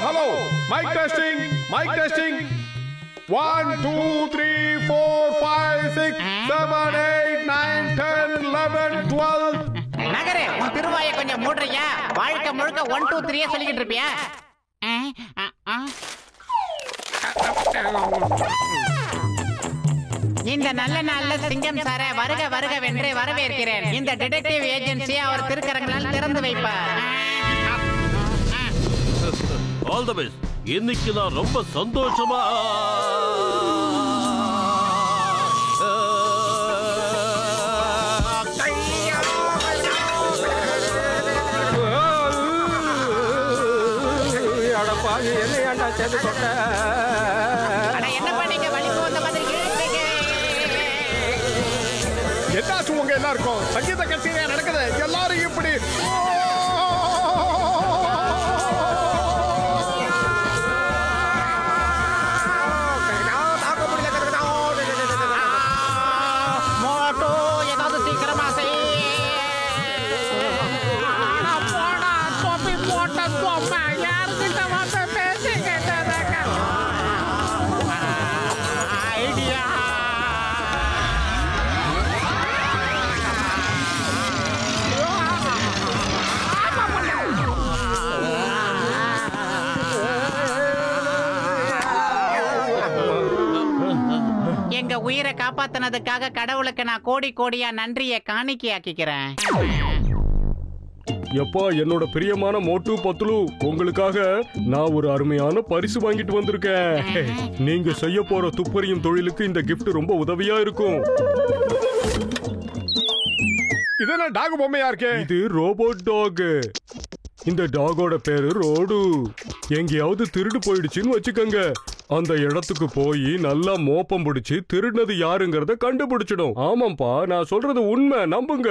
Hello. Mic testing. 1, 2, 3, 4, 5, 6, 7, 8, 9, 10, 11, 12. நகரே, உன் திருவாயை கொஞ்சம் மூடுறியா? வாழ்க்கை முழுக்க 1, 2, 3 சொல்லிக்கிட்டு இருப்பியா? இந்த நல்ல நாள்ல சிங்கம் சார வருக வருக வென்று வரவேற்கிறேன். இந்த டிடெக்டிவ் ஏஜென்சியை அவர் திருக்கரங்களால் திறந்து வைப்பார். All the best. இன்னைக்கு நான் ரொம்ப சந்தோஷமா என்ன பண்ணீங்க? வலிக்கு வந்த மாதிரி என்னாச்சு உங்க எல்லாருக்கும்? சங்கீத கச்சேரியா நடக்குது. எல்லாரும் இப்படி எங்க உயிரை காப்பாத்தினதுக்காக கடவுளுக்கு நான் கோடி கோடியா நன்றியை காணிக்கையாக்கிக்கிறேன். எப்பா என்னோட பிரியமான மோட்டு பத்லு, உங்களுக்காக நான் ஒரு அருமையான பரிசு வாங்கிட்டு வந்திருக்கேன். நீங்க செய்ய போற துப்பறியும் தொழிலுக்கு இந்த கிஃப்ட் ரொம்ப உதவியா இருக்கும். இதெல்லாம் டாக் பொம்மையா இருக்கே. இது ரோபோட் டாக். இந்த டாகோட பேரு ரோடு. எங்கேயாவது திருடு போயிடுச்சுன்னு வச்சுக்கோங்க, அந்த இடத்துக்கு போய் நல்லா மோப்பம் பிடிச்சு திருடினது யாருங்கறத கண்டுபிடிச்சிடும். ஆமாப்பா, நான் சொல்றது உண்மை, நம்புங்க.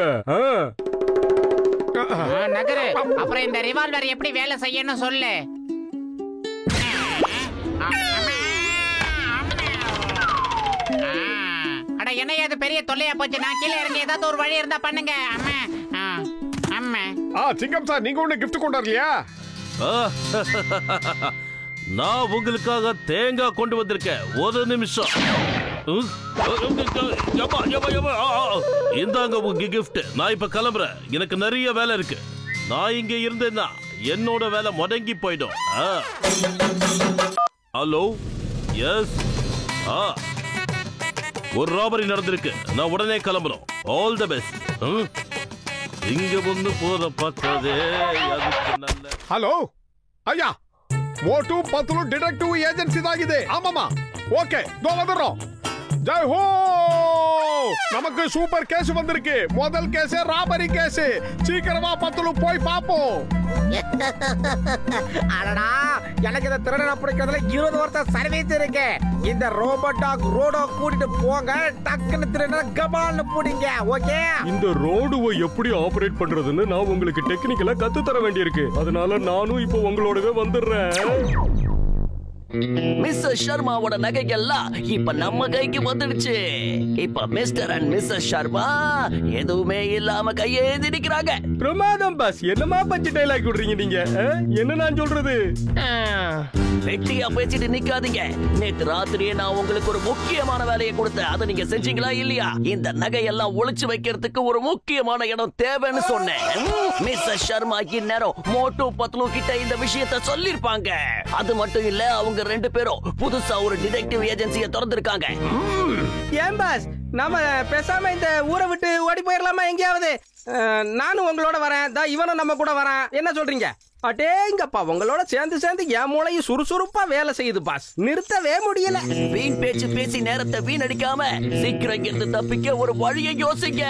நகரு, அப்புறம் இந்த ரிவால்வர் எப்படி வேலை செய்யணும் சொல்லு. அட என்ன அது பெரிய தொல்லையா போச்சு. நான் கீழே இறங்கி ஏதாவது ஒரு வழி இருந்தா பண்ணுங்க. சிங்கம் சார், நீங்க ஒண்ணு கிஃப்ட் கொண்டாடலையா? நான் உங்களுக்காக தேங்காய் கொண்டு வந்திருக்கேன். ஒரு நிமிஷம். இந்தாங்க உங்க கிஃப்ட். நான் இப்ப கிளம்புறேன். எனக்கு நிறைய வேலை இருக்கு. நான் இங்க இருந்தேன்னா என்னோட வேலை முடங்கி போயிடும். ஹலோ, எஸ், ஒரு ராபரி நடந்திருக்கு. நான் உடனே கிளம்புறோம். All the best. இங்க வந்து போற பார்த்ததே அதுக்கு நல்ல. ஹலோ ஐயா, மோட்டு பத்லு டிடெக்டிவ் ஏஜென்சி தான் இது. ஆமாமா, ஓகே, தோ வந்துறோம். ஜெய் ஹோ! நமக்கு சூப்பர் கேஸ் வந்திருக்கு. முதல் கேஸ் ராபரி கேஸ். சீக்கிரமா பத்லு போய் பாப்போம். அடடா, எனக்கு இந்த திருடனை பிடிக்கிறதுல 20 வருஷம் சர்வீஸ் இருக்கு. இந்த ரோபோட் டாக் ரோடோ கூட்டிட்டு போங்க. டக்குன்னு திருடனை கபால்னு பிடிங்க. ஓகே? இந்த ரோடுவை எப்படி ஆபரேட் பண்றதுன்னு நான் உங்களுக்கு டெக்னிக்கலா கத்து தர வேண்டியிருக்கு. அதனால நானும் இப்போ உங்களோடவே வந்துடுறேன். மிஸ்டர் சர்மாவோட நகைகள்லாம் இப்ப நம்ம கைக்கு வந்துடுச்சு. இப்ப மிஸ்டர் அண்ட் மிஸ்ஸஸ் சர்மா எதுவுமே இல்லாம கையேந்தி நிக்கிறாங்க. பிரமாதம் பாஸ். என்னமா பஞ்சு டைலாக் விடுறீங்க நீங்க? என்ன நான் சொல்றது? வெட்டியா பேசிட்டு நிக்காதீங்க. நேத்து ராத்திரியே நான் உங்களுக்கு ஒரு முக்கியமான வேலையை கொடுத்தேன். அதை நீங்க செஞ்சீங்களா இல்லையா? இந்த நகையெல்லாம் ஒளிச்சு வைக்கிறதுக்கு ஒரு முக்கியமான இடம் தேவைன்னு சொன்னேன். மிஸ்ஸஸ் சர்மா இந்நேரம் மோட்டு பத்லு கிட்ட இந்த விஷயத்தை சொல்லிருப்பாங்க. அது மட்டும் இல்ல, அவங்க 2 பேரும் புதுசா ஒரு டிடெக்டிவ் ஏஜென்சியை திறந்திருக்காங்க. ஏன் பாஸ், நாம பேசாம இந்த ஊரை விட்டு ஓடி போயிடலாமா எங்கேயாவது? நானும் உங்களோட வரேன். இவனும் நம்ம கூட வரேன். என்ன சொல்றீங்க? அடேங்கப்பா, உங்களோட சேர்ந்து என் மூளையும் சுறுசுறுப்பா வேலை செய்யுது பாஸ். நிறுத்தவே முடியல. வீண் பேச்சு பேசி நேரத்தை வீணடிக்காம சீக்கிரம் இருந்து தப்பிக்க ஒரு வழியை யோசிங்க.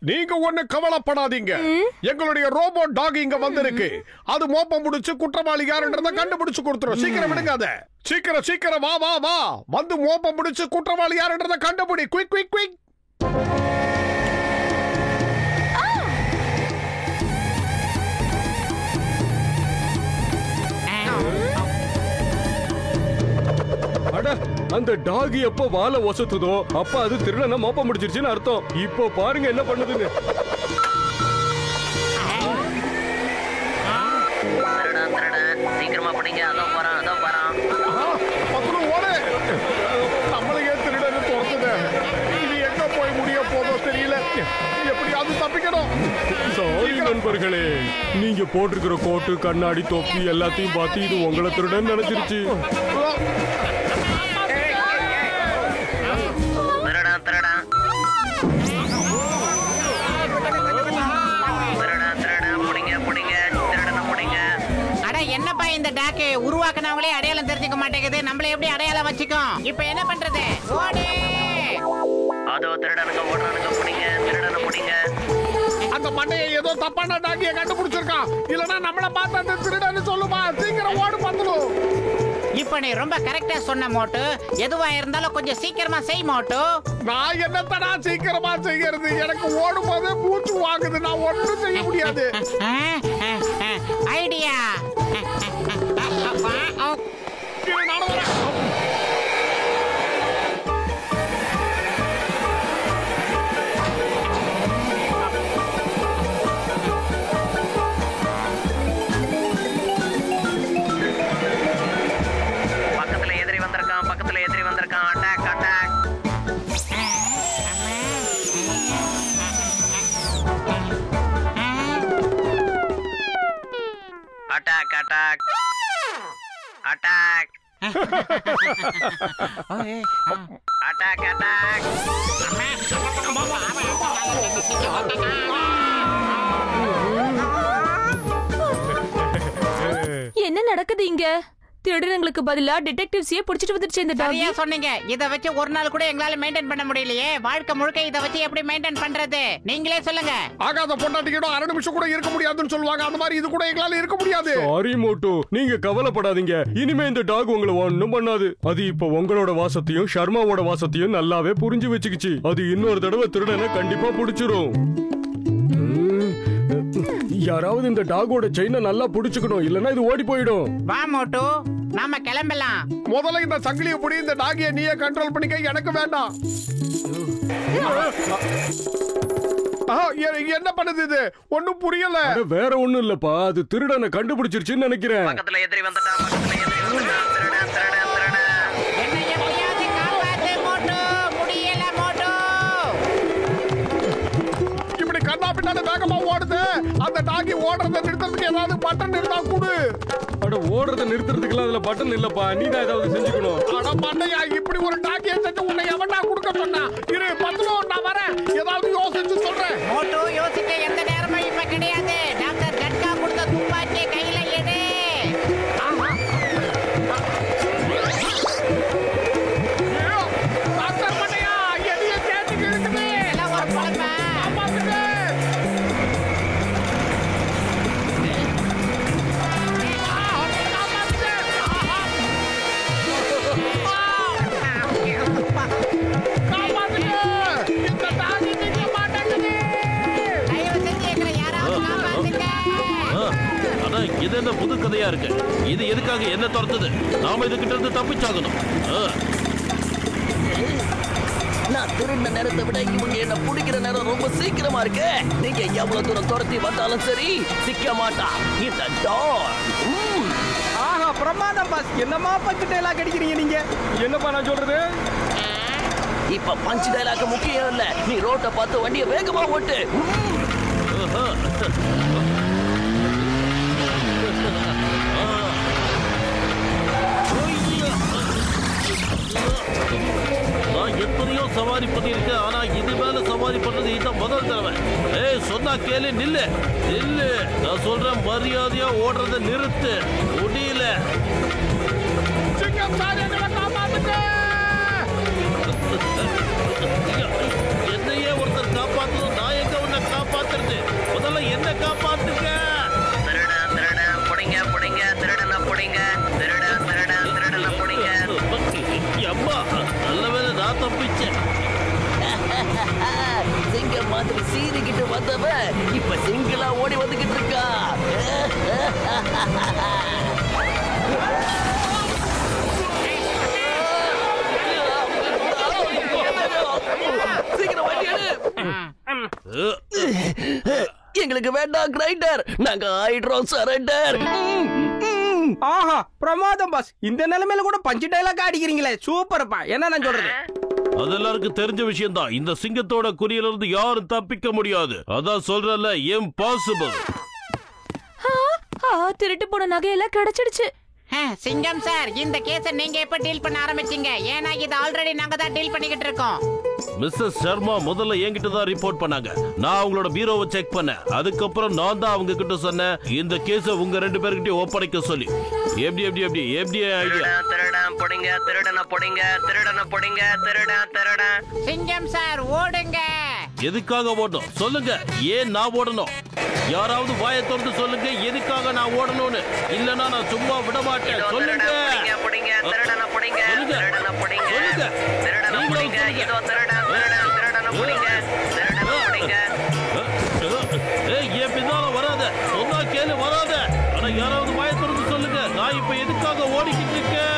நீங்க ஒண்ணு கவலைப்படாதீங்க. எங்களுடைய ரோபோட் டாக் இங்க வந்திருக்கு. அது மோப்பம் முடிச்சு குற்றவாளி யாருன்றத கண்டுபிடிச்சு கொடுத்துரும். சீக்கிரம் விடுங்க. சீக்கிரம் வா. வந்து மோப்பம் முடிச்சு குற்றவாளி யாருன்றத கண்டுபிடி. குயிக். அந்த டாக் எப்ப வாலை ஒசத்துதோ அப்ப அது திருடனை மோப்பம் முடிச்சிருச்சுன்னு அர்த்தம். இப்போ பாருங்க என்ன பண்ணுதுன்னு. சீக்கிரமா படிங்க. அதோ போறான். பத்ரு ஓடு. நம்மளையே திருடன்னு துரத்துது. இது எங்க போய் முடிய போதோ தெரியல. எப்படியாவது தப்பிக்கணும். சாரி நண்பர்களே, நீங்க போட்டிருக்கிற கோட்டு கண்ணாடி தொப்பி எல்லாத்தையும் பார்த்து இது உங்களை திருடன் நினைச்சிருச்சு. என்னப்பா இந்த டாக்கு உருவாக்குனவங்களே அடையாளம் தெரிஞ்சுக்க மாட்டேங்குது. நம்மள எப்படி அடையாளம் வச்சுக்கும்? இப்ப என்ன பண்றது? ஓடு. அதோ திருடனுங்க ஓடுறானுங்க. பிடிங்க. அந்த மண்டையை ஏதோ தப்பான டாக்கிய கண்டுபிடிச்சிருக்கான். இல்லனா நம்மள பார்த்து அந்த திருடன்னு சொல்லுமா. சீக்கிரம் ஓடு பத்ரு. இப்ப நீ ரொம்ப கரெக்டா சொன்ன மோட்டு. எதுவா இருந்தாலும் கொஞ்சம் சீக்கிரமா செய் மோட்டு. நான் என்னத்தடா சீக்கிரமா செய்யறது? எனக்கு ஓடும் போது மூச்சு வாங்குது. நான் ஒன்றும் செய்ய முடியாது. ஐடியா. பக்கத்துல எதிரி வந்திருக்கான். அட்டாக். என்ன நடக்குது இங்க? திருடனுங்களுக்கு பதிலா டிடெக்டிவ்ஸையே புடிச்சிட்டு வந்துருச்சு இந்த டாக். சரியா சொன்னீங்க. இத வச்சு ஒரு நாள் கூட எங்களால மெயின்டைன் பண்ண முடியலையே. வாழ்க்கை முழுக்க இத வச்சு எப்படி மெயின்டைன் பண்றது? நீங்களே சொல்லுங்க. ஆகாத பொண்டாட்டிக்கிட்ட அரை நிமிஷம் கூட இருக்க முடியாதுன்னு சொல்லுவாங்க. அந்த மாதிரி இது கூட எங்களால இருக்க முடியாது. சாரி மோட்டு, நீங்க கவலைப்படாதீங்க. இனிமே இந்த டாக் உங்களை ஒண்ணும் பண்ணாது. அது இப்ப உங்களோட வாசத்தையும் ஷர்மாவோட வாசத்தையும் நல்லாவே புரிஞ்சு வச்சுக்கிச்சு. அது இன்னொரு தடவை திருடனை கண்டிப்பா புடிச்சிரும். யாராவது இந்த டாகோட செயினை நல்லா புடிச்சுக்கணும், இல்லன்னா இது ஓடி போயிடும். வா மோட்டு, நாம கிளம்பலாம். முதல்ல இந்த சங்கிலியை புடி. இந்த டாகியை நீயே கண்ட்ரோல் பண்ணிக்க. எனக்கு வேண்டாம். என்ன பண்ணுது இது? ஒண்ணும் புரியல. வேற ஒண்ணும் இல்லப்பா, அது திருடனை கண்டுபிடிச்சிருச்சுன்னு நினைக்கிறேன். பக்கத்துல எதிரி வந்துட்டான். என்ன எப்படியாவது காப்பாத்து மோட்டு. முடியல மோட்டு. இப்படி கண்ணா பின்னாடி வேகமா ஓடுது. அந்த டாகி ஓடுறத நிறுத்துறதுக்கு ஏதாவது பட்டன் இருந்தா கூடு. அட, ஓடுறத நிறுத்துறதுக்குலாம் அதுல பட்டன் இல்லப்பா. நீ தான் ஏதாவது செஞ்சுக்கணும். அட மண்டையா, இப்படி ஒரு டாகியை செஞ்சு உன்னை எவன்டா கொடுக்க சொன்னா? இரு பத்ரு, நான் வரேன். ஏதாவது யோசிச்சு சொல்றேன். மோட்டு, யோசிக்க எந்த நேரமும் இப்ப கிடையாது. டாக்டர் கட்கா கொடுத்த துப்பாக்கியை கையில எடு. டாக்டர் மண்டையா, எதைய கேட்டுக்கு இருக்குது. எல்லாம் ஒரு குழப்பம். இது என்ன புது கதையா இருக்கு? இது எதுக்காக என்ன துரத்துது? நாம இதுகிட்ட இருந்து தப்பிச்சாகணும். நான் திருந்த நேரத்தை விட இவங்க என்ன பிடிக்கிற நேரம் ரொம்ப சீக்கிரமா இருக்கு. நீங்க எவ்வளவு தூரம் துரத்தி வந்தாலும் சரி, சிக்க மாட்டா இந்த டாக். ஆஹா, பிரமாதம் பாஸ். என்னமா பஞ்சு டைலாக் அடிக்கிறீங்க நீங்க? என்னப்பா நான் சொல்றது? இப்ப பஞ்ச் டைலாக் முக்கியம் இல்ல. நீ ரோட்டை பார்த்து வண்டியை வேகமா ஓட்டு. நான் எத்தனையோ சவாரி பண்ணிருக்கேன். ஆனா இது மேல சவாரி பண்றது இதுதான் முதல் தடவை. சொன்னா கேளு. நில்லு. நான் சொல்றேன், மரியாதையா ஓடுறத நிறுத்து. முடியல. என்னையே ஒருத்தர் காப்பாத்தணும். நான் எங்க உன்னை காப்பாத்துறது? முதல்ல என்ன காப்பாத்துங்க. அம்மா, நல்ல வேலை நான் தப்பிச்சேன். சிங்கம் மாதிரி சீறிக்கிட்டு வந்தவ இப்ப சிங்கிளா ஓடி வந்துகிட்டு இருக்கா. எங்களுக்கு வேண்டாம் கிரைண்டர், நாங்க ஆயிடுறோம் சரண்டர். ஆஹா பிரமாதம் பாஸ், இந்த நிலைமையில கூட பஞ்சு டைலாக் அடிக்கிறீங்களே, சூப்பர்ப்பா. என்ன நான் சொல்றது, அது எல்லாருக்கும் தெரிஞ்ச விஷயம் தான். இந்த சிங்கத்தோட குறியில இருந்து யாரும் தப்பிக்க முடியாது. அதான் சொல்றல, இம்பாசிபிள். திருட்டு போன நகையெல்லாம் கிடைச்சிடுச்சு. சிங்கம் சார், இந்த கேஸ நீங்க எப்ப டீல் பண்ண ஆரம்பிச்சீங்க? ஏன்னா இது ஆல்ரெடி நாங்க தான் டீல் பண்ணிக்கிட்டு இருக்கோம். மிஸ்ஸஸ் சர்மா முதல்ல என்கிட்ட தான் ரிப்போர்ட் பண்ணாங்க. நான் அவங்களோட பீரோவை செக் பண்ணேன். அதுக்கப்புறம் நான் தான் அவங்க கிட்ட சொன்னேன் இந்த கேஸ உங்க 2 பேர்கிட்டயும் ஒப்படைக்க சொல்லி. எப்படி ஐடியா? திருடன் பொடிங்க, திருடன பொடிங்க, திருடன பொடிங்க, திருடன். சிங்கம் சார் ஓடுங்க. எதுக்காக ஓடணும் சொல்லுங்க? ஏன் நான் ஓடணும்? யாராவது வாயை திறந்து சொல்லுங்க, எதுக்காக நான் ஓடணும்னு. இல்லனா நான் சும்மா விட மாட்டேன். சொல்லுங்க. பொடிங்க, திருடன பொடிங்க, திருடன பொடிங்க, சொல்லுங்க. திருடன பொடிங்க, இதோ திருடன பொடிங்க, திருடன பொடிங்க. ஏய், என் பின்னால வராத, சொன்னா கேளு, வராத. ஆனா யாராவது வாயை திறந்து சொல்லுங்க, நான் இப்ப எதுக்காக ஓடிக்கிட்டு இருக்கேன்?